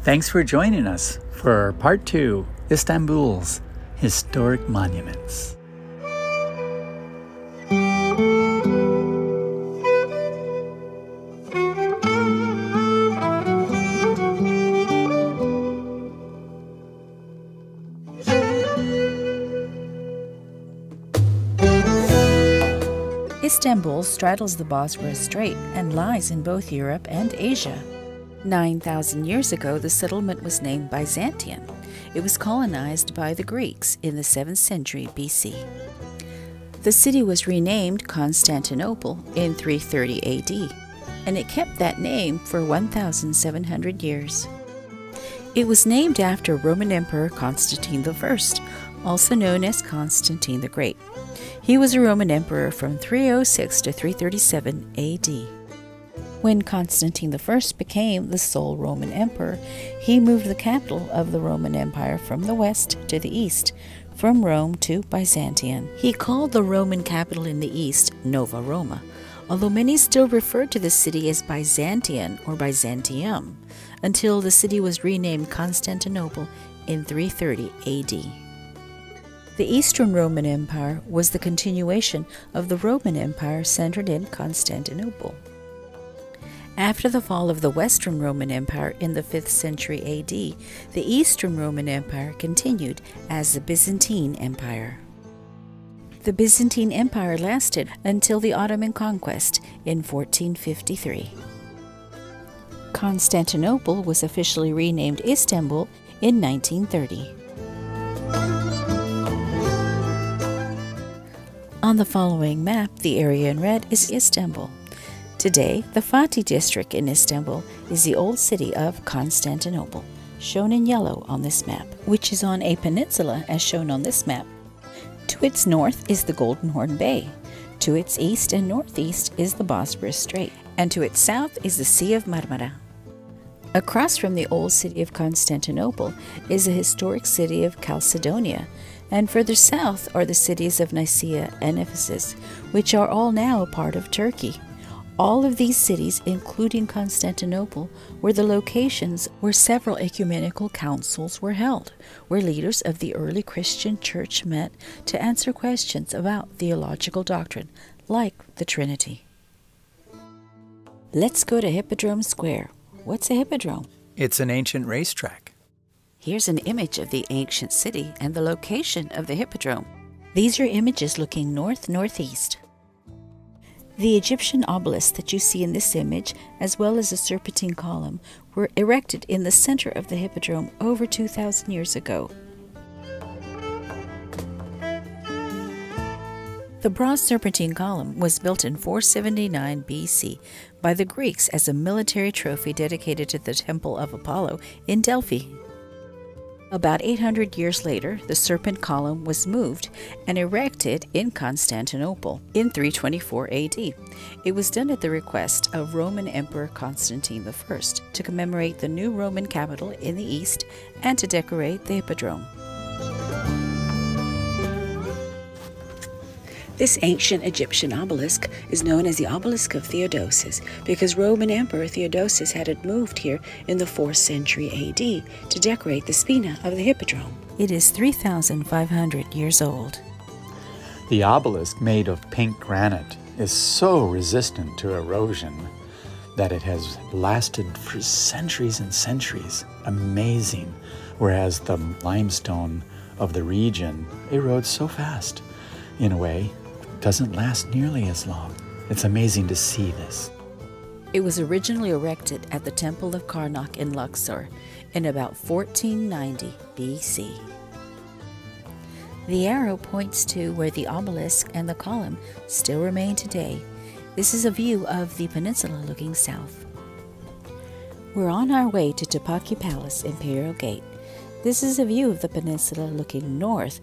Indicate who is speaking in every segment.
Speaker 1: Thanks for joining us for Part 2, Istanbul's Historic Monuments.
Speaker 2: Istanbul straddles the Bosphorus Strait and lies in both Europe and Asia. 9,000 years ago, the settlement was named Byzantium. It was colonized by the Greeks in the 7th century BC. The city was renamed Constantinople in 330 AD, and it kept that name for 1,700 years. It was named after Roman Emperor Constantine I, also known as Constantine the Great. He was a Roman emperor from 306 to 337 AD. When Constantine I became the sole Roman emperor, he moved the capital of the Roman Empire from the west to the east, from Rome to Byzantium. He called the Roman capital in the east Nova Roma, although many still referred to the city as Byzantium or Byzantium, until the city was renamed Constantinople in 330 AD. The Eastern Roman Empire was the continuation of the Roman Empire centered in Constantinople. After the fall of the Western Roman Empire in the 5th century AD, the Eastern Roman Empire continued as the Byzantine Empire. The Byzantine Empire lasted until the Ottoman conquest in 1453. Constantinople was officially renamed Istanbul in 1930. On the following map, the area in red is Istanbul. Today, the Fatih district in Istanbul is the old city of Constantinople, shown in yellow on this map, which is on a peninsula as shown on this map. To its north is the Golden Horn Bay. To its east and northeast is the Bosphorus Strait, and to its south is the Sea of Marmara. Across from the old city of Constantinople is the historic city of Chalcedon, and further south are the cities of Nicaea and Ephesus, which are all now a part of Turkey. All of these cities, including Constantinople, were the locations where several ecumenical councils were held, where leaders of the early Christian church met to answer questions about theological doctrine, like the Trinity. Let's go to Hippodrome Square. What's a hippodrome?
Speaker 1: It's an ancient racetrack.
Speaker 2: Here's an image of the ancient city and the location of the hippodrome. These are images looking north-northeast. The Egyptian obelisk that you see in this image, as well as the serpentine column, were erected in the center of the hippodrome over 2,000 years ago. The bronze serpentine column was built in 479 BC by the Greeks as a military trophy dedicated to the Temple of Apollo in Delphi. About 800 years later, the serpent column was moved and erected in Constantinople in 324 AD. It was done at the request of Roman Emperor Constantine I to commemorate the new Roman capital in the east and to decorate the hippodrome. This ancient Egyptian obelisk is known as the Obelisk of Theodosius because Roman Emperor Theodosius had it moved here in the 4th century AD to decorate the spina of the hippodrome. It is 3,500 years old.
Speaker 1: The obelisk, made of pink granite, is so resistant to erosion that it has lasted for centuries and centuries. Amazing. Whereas the limestone of the region erodes so fast. In a way, doesn't last nearly as long. It's amazing to see this.
Speaker 2: It was originally erected at the Temple of Karnak in Luxor in about 1490 BC. The arrow points to where the obelisk and the column still remain today. This is a view of the peninsula looking south. We're on our way to Topkapi Palace Imperial Gate. This is a view of the peninsula looking north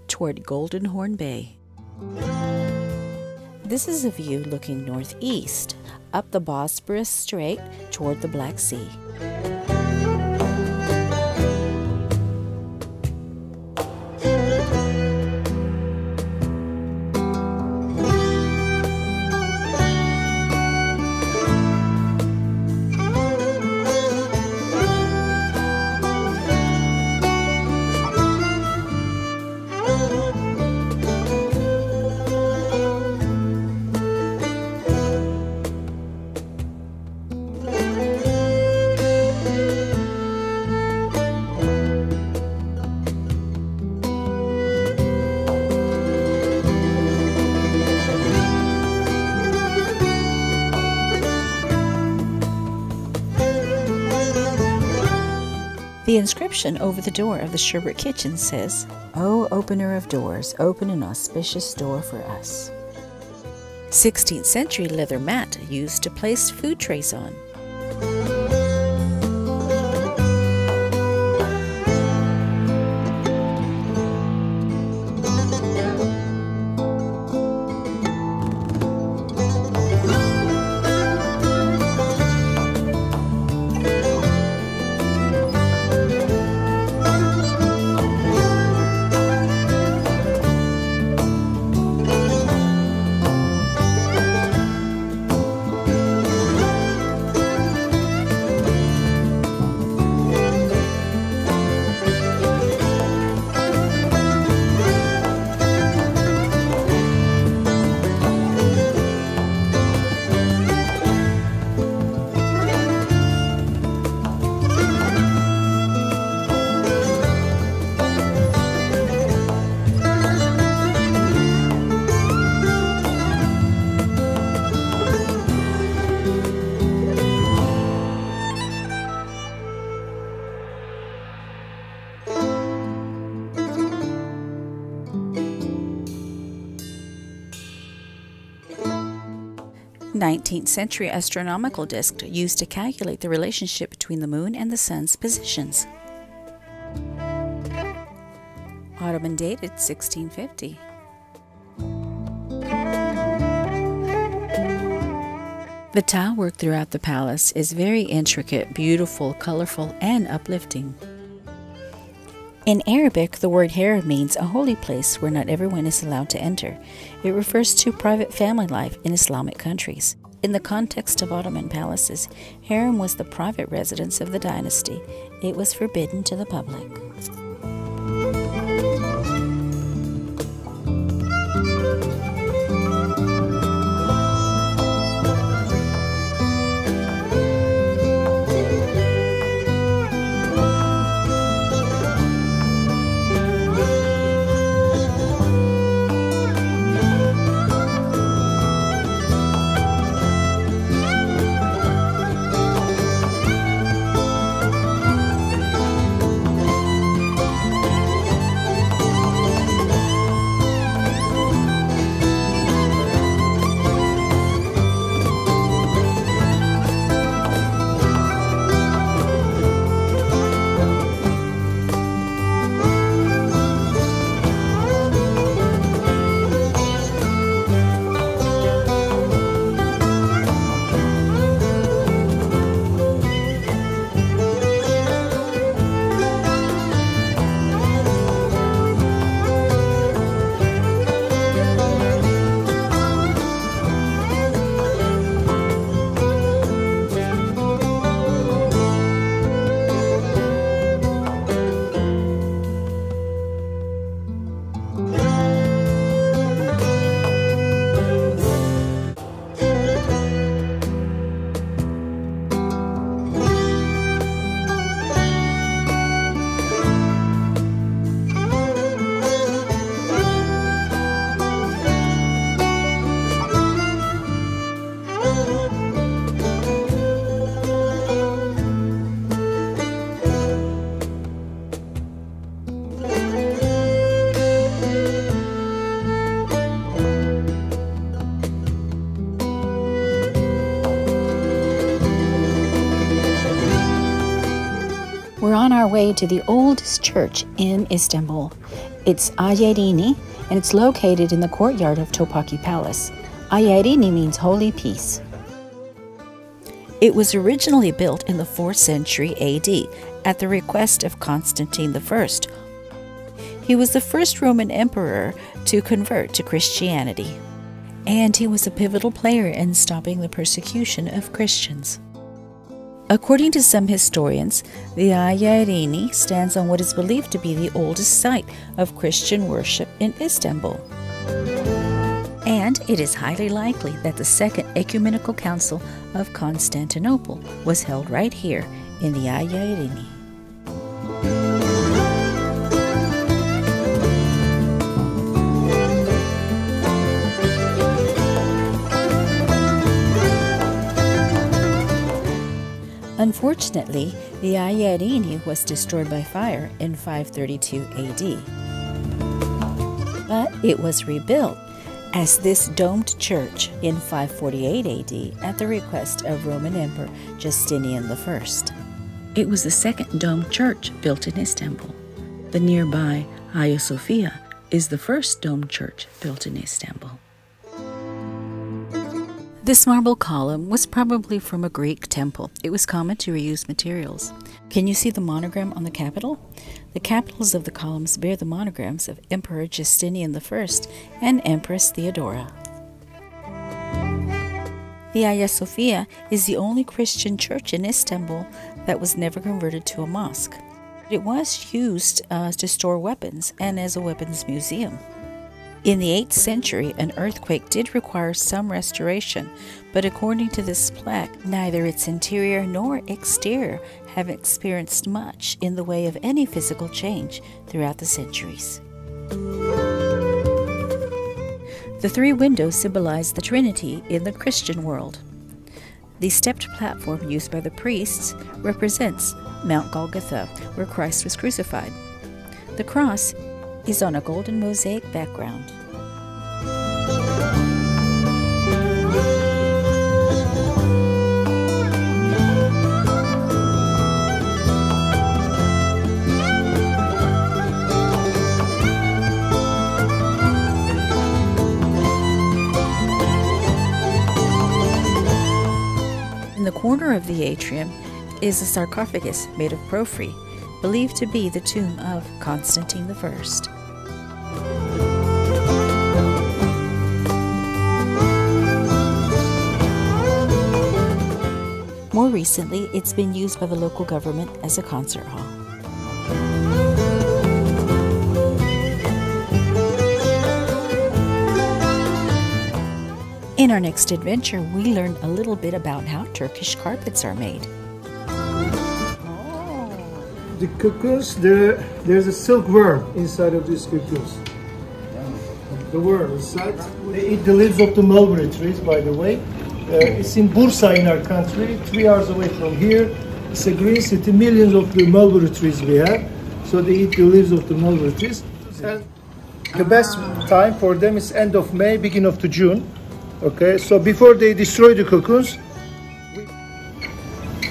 Speaker 2: toward Golden Horn Bay. This is a view looking northeast, up the Bosphorus Strait toward the Black Sea. The inscription over the door of the sherbet kitchen says, "O opener of doors, open an auspicious door for us." 16th century leather mat used to place food trays on. Nineteenth century astronomical disc used to calculate the relationship between the moon and the sun's positions. Ottoman dated 1650. The tile work throughout the palace is very intricate, beautiful, colorful, and uplifting. In Arabic, the word harem means a holy place where not everyone is allowed to enter. It refers to private family life in Islamic countries. In the context of Ottoman palaces, harem was the private residence of the dynasty. It was forbidden to the public. We're on our way to the oldest church in Istanbul. It's Ayarini, and it's located in the courtyard of Topkapı Palace. Ayarini means holy peace. It was originally built in the 4th century AD at the request of Constantine I. He was the first Roman emperor to convert to Christianity, and he was a pivotal player in stopping the persecution of Christians. According to some historians, the Ayarini stands on what is believed to be the oldest site of Christian worship in Istanbul. And it is highly likely that the Second Ecumenical Council of Constantinople was held right here in the Ayarini. Unfortunately, The Hagia was destroyed by fire in 532 AD. But it was rebuilt as this domed church in 548 AD at the request of Roman Emperor Justinian I. It was the second domed church built in Istanbul. The nearby Hagia Sophia is the first domed church built in Istanbul. This marble column was probably from a Greek temple. It was common to reuse materials. Can you see the monogram on the capital? The capitals of the columns bear the monograms of Emperor Justinian I and Empress Theodora. The Hagia Sophia is the only Christian church in Istanbul that was never converted to a mosque. It was used to store weapons and as a weapons museum. In the 8th century, an earthquake did require some restoration, but according to this plaque, neither its interior nor exterior have experienced much in the way of any physical change throughout the centuries. The 3 windows symbolize the Trinity in the Christian world. The stepped platform used by the priests represents Mount Golgotha, where Christ was crucified. The cross is on a golden mosaic background. In the corner of the atrium is a sarcophagus made of porphyry, believed to be the tomb of Constantine I. More recently, it's been used by the local government as a concert hall. In our next adventure, we learn a little bit about how Turkish carpets are made.
Speaker 3: The cocoons, there's a silkworm inside of these cocoons. The worm inside. They eat the leaves of the mulberry trees, by the way. It's in Bursa in our country, 3 hours away from here. It's a green city, millions of the mulberry trees we have. So they eat the leaves of the mulberry trees. And the best time for them is end of May, beginning of June. Okay, so before they destroy the cocoons,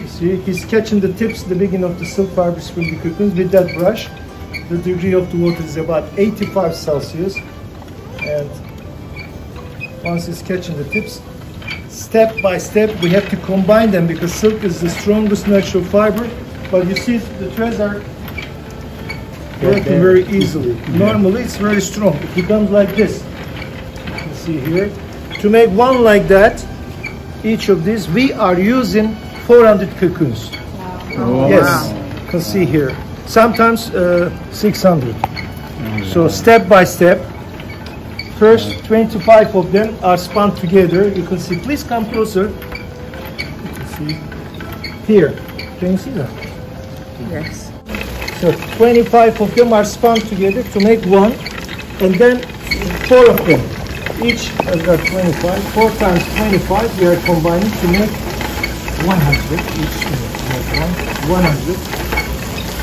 Speaker 3: see, he's catching the tips, the beginning of the silk fibers from the cocoons with that brush. The degree of the water is about 85 Celsius. And once he's catching the tips, step by step, we have to combine them because silk is the strongest natural fiber. But you see, the threads are working very easily. Normally, it's very strong. It becomes like this. You can see here. To make one like that, each of these, we are using 400 cocoons.
Speaker 1: Oh,
Speaker 3: yes,
Speaker 1: wow.
Speaker 3: You can see here. Sometimes 600. So step by step. First 25 of them are spun together. You can see, please come closer. You can see here. Can you see that?
Speaker 2: Yes.
Speaker 3: So 25 of them are spun together to make one. And then 4 of them. Each has got 25. 4 times 25 we are combining to make 100. Each make 100.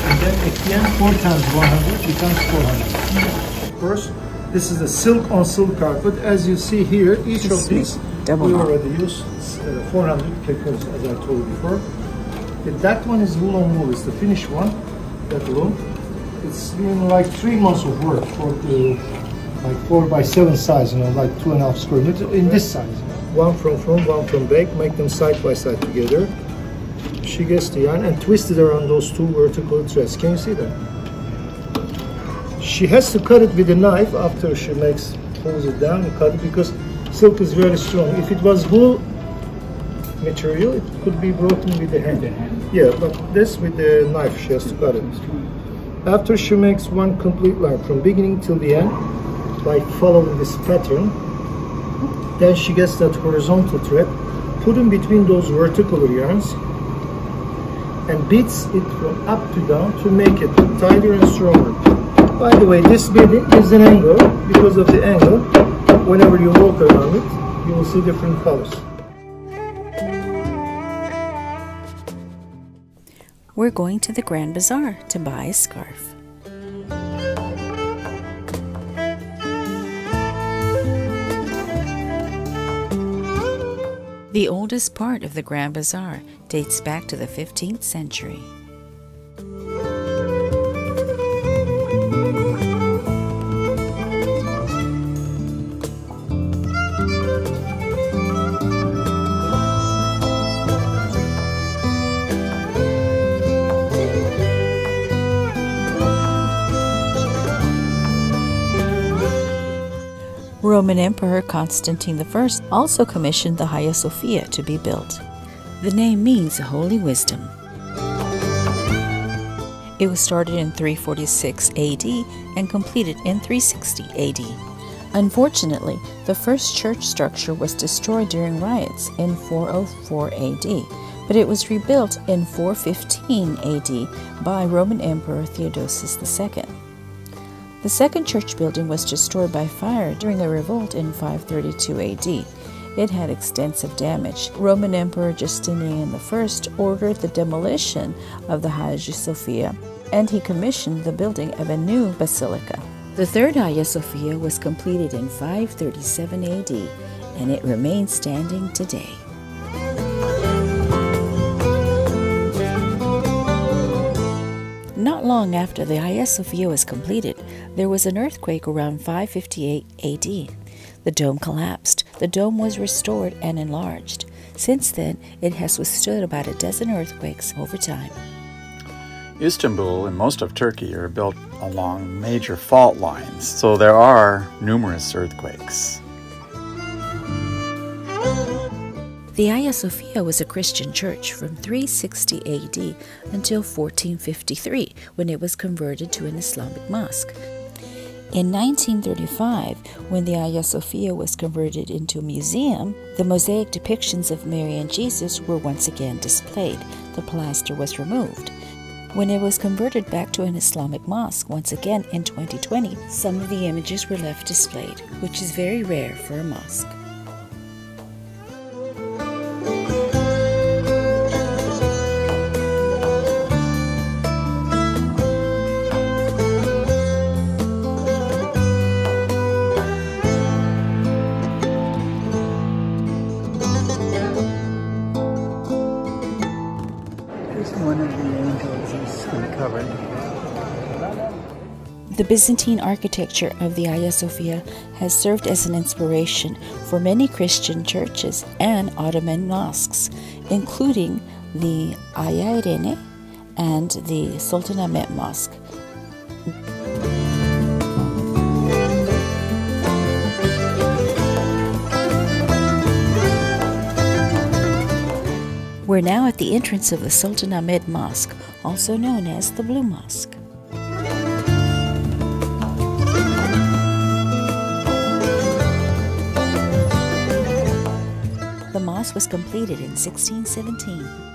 Speaker 3: And then at the end 4 times 100 becomes 400. First, this is a silk on silk carpet. As you see here, each of these we already use 400 cocoons, as I told you before. That one is wool on wool. It's the finished one. That loom. It's been like 3 months of work for the like 4x7 size, you know, like 2.5 square meters in this size. One from front, one from back. Make them side by side together. She gets the yarn and twist it around those 2 vertical threads. Can you see that? She has to cut it with a knife after she pulls it down and cut it because silk is very strong. If it was wool material, it could be broken with the hand. Yeah, but this with the knife, she has to cut it. After she makes one complete line from beginning till the end, like following this pattern, then she gets that horizontal thread, put in between those vertical yarns, and beats it from up to down to make it tighter and stronger. By the way, this beading is an angle. Because of the angle, whenever you walk around it, you will see different colors.
Speaker 2: We're going to the Grand Bazaar to buy a scarf. The oldest part of the Grand Bazaar dates back to the 15th century. Roman Emperor Constantine I also commissioned the Hagia Sophia to be built. The name means holy wisdom. It was started in 346 AD and completed in 360 AD. Unfortunately, the first church structure was destroyed during riots in 404 AD, but it was rebuilt in 415 AD by Roman Emperor Theodosius II. The second church building was destroyed by fire during a revolt in 532 AD. It had extensive damage. Roman Emperor Justinian I ordered the demolition of the Hagia Sophia, and he commissioned the building of a new basilica. The third Hagia Sophia was completed in 537 AD, and it remains standing today. Not long after the Hagia Sophia was completed, there was an earthquake around 558 AD. The dome collapsed. The dome was restored and enlarged. Since then, it has withstood about a dozen earthquakes over time.
Speaker 1: Istanbul and most of Turkey are built along major fault lines, so there are numerous earthquakes.
Speaker 2: The Hagia Sophia was a Christian church from 360 AD until 1453, when it was converted to an Islamic mosque. In 1935, when the Hagia Sophia was converted into a museum, the mosaic depictions of Mary and Jesus were once again displayed. The plaster was removed. When it was converted back to an Islamic mosque once again in 2020, some of the images were left displayed, which is very rare for a mosque.
Speaker 1: One of the angels is uncovered.
Speaker 2: The Byzantine architecture of the Hagia Sophia has served as an inspiration for many Christian churches and Ottoman mosques, including the Hagia Irene and the Sultanahmet Mosque. We're now at the entrance of the Sultanahmet Mosque, also known as the Blue Mosque. The mosque was completed in 1617.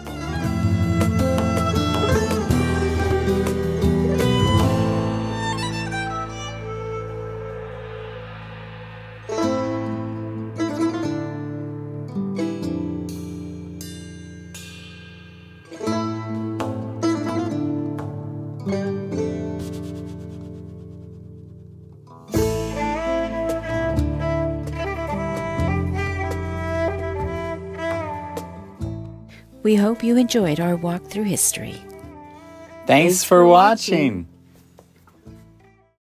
Speaker 2: We hope you enjoyed our walk through history.
Speaker 1: Thanks for watching.